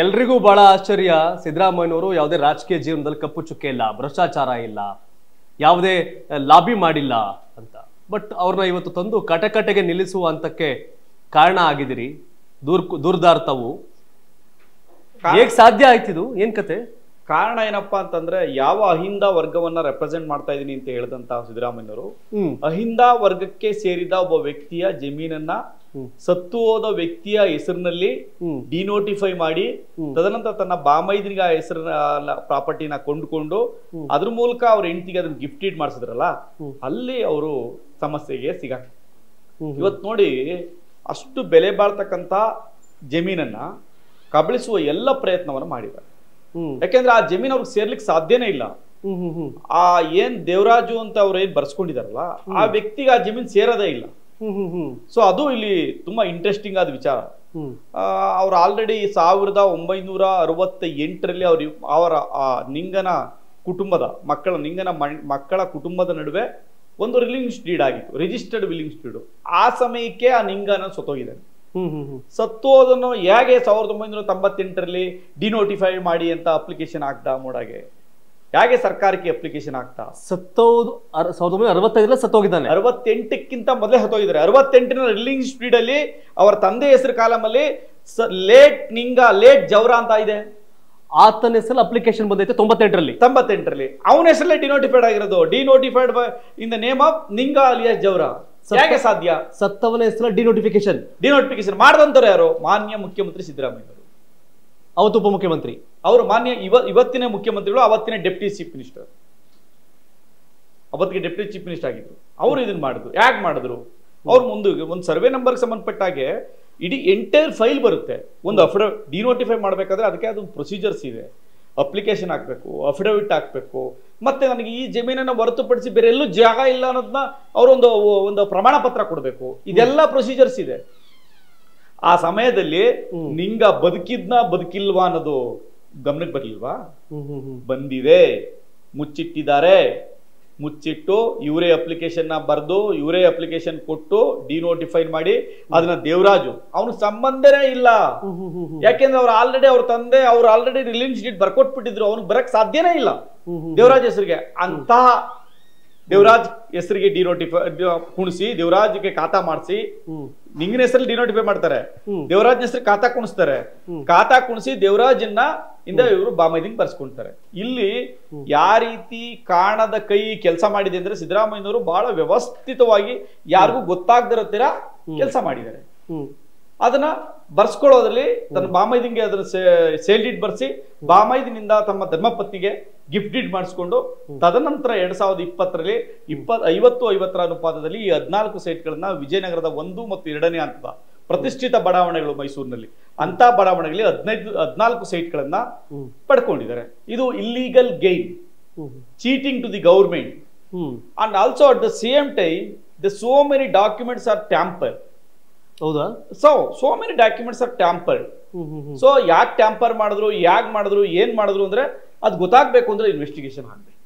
ಎಲ್ರಿಗೂ ಬಹಳ ಆಶ್ಚರ್ಯ, ಸಿದ್ದರಾಮಯ್ಯನವರು ಯಾವುದೇ ರಾಜಕೀಯ ಜೀವನದಲ್ಲಿ ಕಪ್ಪು ಚುಕ್ಕೆ ಇಲ್ಲ, ಭ್ರಷ್ಟಾಚಾರ ಇಲ್ಲ, ಯಾವುದೇ ಲಾಬಿ ಮಾಡಿಲ್ಲ ಅಂತ. ಬಟ್ ಅವ್ರನ್ನ ಇವತ್ತು ತಂದು ಕಟಕಟೆಗೆ ನಿಲ್ಲಿಸುವ ಹಂತಕ್ಕೆ ಕಾರಣ ಆಗಿದಿರಿ. ದುರ್ದಾರ್ಥವು ಹೇಗೆ ಸಾಧ್ಯ ಆಯ್ತಿದು? ಏನ್ ಕತೆ? ಕಾರಣ ಏನಪ್ಪಾ ಅಂತಂದ್ರೆ, ಯಾವ ಅಹಿಂದ ವರ್ಗವನ್ನ ರೆಪ್ರೆಸೆಂಟ್ ಮಾಡ್ತಾ ಇದೀನಿ ಅಂತ ಹೇಳಿದಂತ ಸಿದ್ದರಾಮಯ್ಯನವರು ಅಹಿಂದ ವರ್ಗಕ್ಕೆ ಸೇರಿದ ಒಬ್ಬ ವ್ಯಕ್ತಿಯ ಜಮೀನನ್ನ ಸತ್ತು ಹೋದ ವ್ಯಕ್ತಿಯ ಹೆಸರಿನಲ್ಲಿ ಡಿನೋಟಿಫೈ ಮಾಡಿ, ತದನಂತರ ತನ್ನ ಬಾಮೈದನಿಗೆ ಆ ಹೆಸರಿನ ಪ್ರಾಪರ್ಟಿನ ಕೊಂಡುಕೊಂಡು ಅದ್ರ ಮೂಲಕ ಅವ್ರ ಹೆಂಡತಿಗೆ ಅದನ್ನ ಗಿಫ್ಟೆಡ್ ಮಾಡಿಸಿದ್ರಲ್ಲ, ಅಲ್ಲಿ ಅವರು ಸಮಸ್ಯೆಗೆ ಸಿಗಾಕ. ಇವತ್ತು ನೋಡಿ, ಅಷ್ಟು ಬೆಲೆ ಬಾಳ್ತಕ್ಕಂತ ಜಮೀನನ್ನ ಕಬಳಿಸುವ ಎಲ್ಲ ಪ್ರಯತ್ನವನ್ನು ಮಾಡಿದ್ದಾರೆ. ಯಾಕೆಂದ್ರೆ ಆ ಜಮೀನ್ ಅವ್ರಿಗೆ ಸೇರ್ಲಿಕ್ಕೆ ಸಾಧ್ಯನೇ ಇಲ್ಲ. ಆ ಏನ್ ದೇವರಾಜು ಅಂತ ಅವ್ರು ಏನ್ ಬರ್ಸ್ಕೊಂಡಿದಾರಲ್ಲ, ಆ ವ್ಯಕ್ತಿಗೆ ಆ ಜಮೀನ್ ಸೇರೋದೇ ಇಲ್ಲ. ಸೊ ಅದು ಇಲ್ಲಿ ತುಂಬಾ ಇಂಟ್ರೆಸ್ಟಿಂಗ್ ಆದ ವಿಚಾರ. ಅವ್ರು ಆಲ್ರೆಡಿ 1968ರಲ್ಲಿ ಅವರ ನಿಂಗನ ಕುಟುಂಬದ ಮಕ್ಕಳ ಕುಟುಂಬದ ನಡುವೆ ಒಂದು ರಿಲಿಂಗ್ಸ್ ಡೀಡ್ ಆಗಿತ್ತು, ರಿಜಿಸ್ಟರ್ಡ್ ವಿಲಿಂಗ್ಸ್ ಡೀಡ್. ಆ ಸಮಯಕ್ಕೆ ಆ ನಿಂಗನ ಸತ್ತೋಗಿದ್ದಾನೆ. ಸತ್ತೋದನ್ನು ಹೇಗೆ 1998ರಲ್ಲಿ ಡಿನೋಟಿಫೈ ಮಾಡಿ ಅಂತ ಅಪ್ಲಿಕೇಶನ್ ಆಗ್ತಾ ಮೋಡಾಗೆ, ಹೇಗೆ ಸರ್ಕಾರಕ್ಕೆ ಅಪ್ಲಿಕೇಶನ್ ಆಗ್ತಾ? 1965 ಸತ್ತೋಗಿದ್ದಾನೆ. 68ಕ್ಕಿಂತ ಮೊದಲೇ ಸತ್ತೋಗಿದ್ದಾರೆ. 68ನ ರಿಲಿಂಗ್ ಸ್ಪೀಡ್ ಅಲ್ಲಿ ಅವರ ತಂದೆ ಹೆಸರು ಕಾಲಮಲ್ಲಿ ಲೇಟ್ ಜವರಾ ಅಂತ ಇದೆ. ಆತನ ಹೆಸರು ಅಪ್ಲಿಕೇಶನ್ ಬಂದೈತೆ 98ರಲ್ಲಿ. ಅವನ ಹೆಸರಲ್ಲೇ ಡಿನೋಟಿಫೈಡ್ ಆಗಿರೋದು. Denotified in the name of ನಿಂಗ ಅಲಿಯಾಸ್ ಜವರಾ. ಹೇಗೆ ಸಾಧ್ಯ? ಸತ್ತವನ ಹೆಸರು ಡಿನೋಟಿಫಿಕೇಶನ್ ಮಾಡಿದಂತವ್ರು ಯಾರು? ಮಾನ್ಯ ಮುಖ್ಯಮಂತ್ರಿ ಸಿದ್ದರಾಮಯ್ಯ. ಅವತ್ತು ಉಪಮುಖ್ಯಮಂತ್ರಿ ಅವರು ಮಾನ್ಯ ಇವತ್ತಿನ ಮುಖ್ಯಮಂತ್ರಿಗಳು, ಅವತ್ತಿನ ಡೆಪ್ಟಿ ಚೀಫ್ ಮಿನಿಸ್ಟರ್, ಅವತ್ತಿಗೆ ಡೆಪ್ಟಿ ಚೀಫ್ ಮಿನಿಸ್ಟರ್ ಆಗಿದ್ರು. ಅವರು ಇದನ್ನ ಮಾಡಿದ್ರು. ಯಾಕೆ ಮಾಡಿದ್ರು? ಅವ್ರು ಮುಂದೆ ಒಂದು ಸರ್ವೆ ನಂಬರ್ಗೆ ಸಂಬಂಧಪಟ್ಟ ಹಾಗೆ ಇಡೀ ಎಂಟೈರ್ ಫೈಲ್ ಬರುತ್ತೆ. ಒಂದು ಡಿನೋಟಿಫೈ ಮಾಡಬೇಕಾದ್ರೆ ಅದಕ್ಕೆ ಅದು ಪ್ರೊಸೀಜರ್ಸ್ ಇದೆ. ಅಪ್ಲಿಕೇಶನ್ ಹಾಕ್ಬೇಕು, ಅಫಿಡವಿಟ್ ಹಾಕ್ಬೇಕು, ಮತ್ತೆ ನನಗೆ ಈ ಜಮೀನನ್ನು ಹೊರತುಪಡಿಸಿ ಬೇರೆ ಎಲ್ಲೂ ಜಾಗ ಇಲ್ಲ ಅನ್ನೋದನ್ನ ಅವರೊಂದು ಪ್ರಮಾಣ ಪತ್ರ ಕೊಡಬೇಕು. ಇದೆಲ್ಲ ಪ್ರೊಸೀಜರ್ಸ್ ಇದೆ. ಆ ಸಮಯದಲ್ಲಿ ನಿಂಗ ಬದುಕಿಲ್ವಾ ಅನ್ನೋದು ಗಮನಕ್ಕೆ ಬರ್ಲಿಲ್ವಾ? ಬಂದಿದೆ, ಮುಚ್ಚಿಟ್ಟಿದ್ದಾರೆ. ಮುಚ್ಚಿಟ್ಟು ಇವರೇ ಅಪ್ಲಿಕೇಶನ್ ಬರೆದು, ಇವರೇ ಅಪ್ಲಿಕೇಶನ್ ಕೊಟ್ಟು ಡಿನೋಟಿಫೈ ಮಾಡಿ ಅದನ್ನ ದೇವರಾಜು, ಅವನು ಸಂಬಂಧನೇ ಇಲ್ಲ. ಯಾಕೆಂದ್ರೆ ಅವ್ರ ತಂದೆ ಆಲ್ರೆಡಿ ರಿಲೀಸ್ ಡೀಡ್ ಬರ್ಕೊಟ್ಬಿಟ್ಟಿದ್ರು. ಅವ್ನಿಗೆ ಬರಕ್ ಸಾಧ್ಯನೇ ಇಲ್ಲ ದೇವರಾಜ್ ಹೆಸರಿಗೆ. ಅಂತಹ ದೇವರಾಜ್ ಹೆಸರಿಗೆ ಡಿನೋಟಿಫೈ ಕುಣಿಸಿ, ದೇವರಾಜ್ಗೆ ಖಾತಾ ಮಾಡಿಸಿ, ನಿಂಗಿನ ಹೆಸರಲ್ಲಿ ಡಿನೋಟಿಫೈ ಮಾಡ್ತಾರೆ, ದೇವರಾಜ್ ಹೆಸರು ಖಾತಾ ಕುಣಿಸ್ತಾರೆ. ಖಾತಾ ಕುಣಿಸಿ ದೇವರಾಜನ್ನ ಇವರು ಬಾಮೈದಿಂಗ್ ಬರ್ಸ್ಕೊಂತಾರೆ. ಇಲ್ಲಿ ಯಾವ ರೀತಿ ಕಾಣದ ಕೈ ಕೆಲಸ ಮಾಡಿದೆ ಅಂದ್ರೆ, ಸಿದ್ದರಾಮಯ್ಯನವರು ಬಹಳ ವ್ಯವಸ್ಥಿತವಾಗಿ ಯಾರಿಗೂ ಗೊತ್ತಾಗದಿರೋ ತರ ಕೆಲಸ ಮಾಡಿದ್ದಾರೆ. ಅದನ್ನ ಬರ್ಸ್ಕೊಳ್ಳೋದ್ರಲ್ಲಿ ತನ್ನ ಬಾಮೈದಿಂಗೆ ಅದನ್ನ ಸೇಲ್ ಡೀಡ್ ಬರ್ಸಿ, ಬಾಮೈದಿನಿಂದ ತಮ್ಮ ಧರ್ಮಪತ್ನಿಗೆ ಗಿಫ್ಟ್ ಡೀಡ್ ಮಾಡಿಸ್ಕೊಂಡು, ತದನಂತರ 2020ರಲ್ಲಿ 50-50 ಅನುಪಾತದಲ್ಲಿ ಈ 14 ಸೈಟ್ಗಳನ್ನ ವಿಜಯನಗರದ 1 ಮತ್ತು 2ನೇ ಹಂತದ ಪ್ರತಿಷ್ಠಿತ ಬಡಾವಣೆಗಳು ಮೈಸೂರಿನಲ್ಲಿ, ಅಂತ ಬಡಾವಣೆಗಳಲ್ಲಿ 14 ಸೈಟ್ಗಳನ್ನ ಪಡ್ಕೊಂಡಿದ್ದಾರೆ. ಇದು illegal gain, cheating to the government. And also at the same time so many documents are tampered. ಹೌದಾ? So many documents are tampered. So ಯಾಕೆ ಟ್ಯಾಂಪರ್ ಮಾಡಿದ್ರು, ಏನ್ ಮಾಡಿದ್ರು ಅಂದ್ರೆ ಅದು ಗೊತ್ತಾಗ್ಬೇಕು ಅಂದ್ರೆ ಇನ್ವೆಸ್ಟಿಗೇಷನ್ ಆಗ್ಬೇಕು.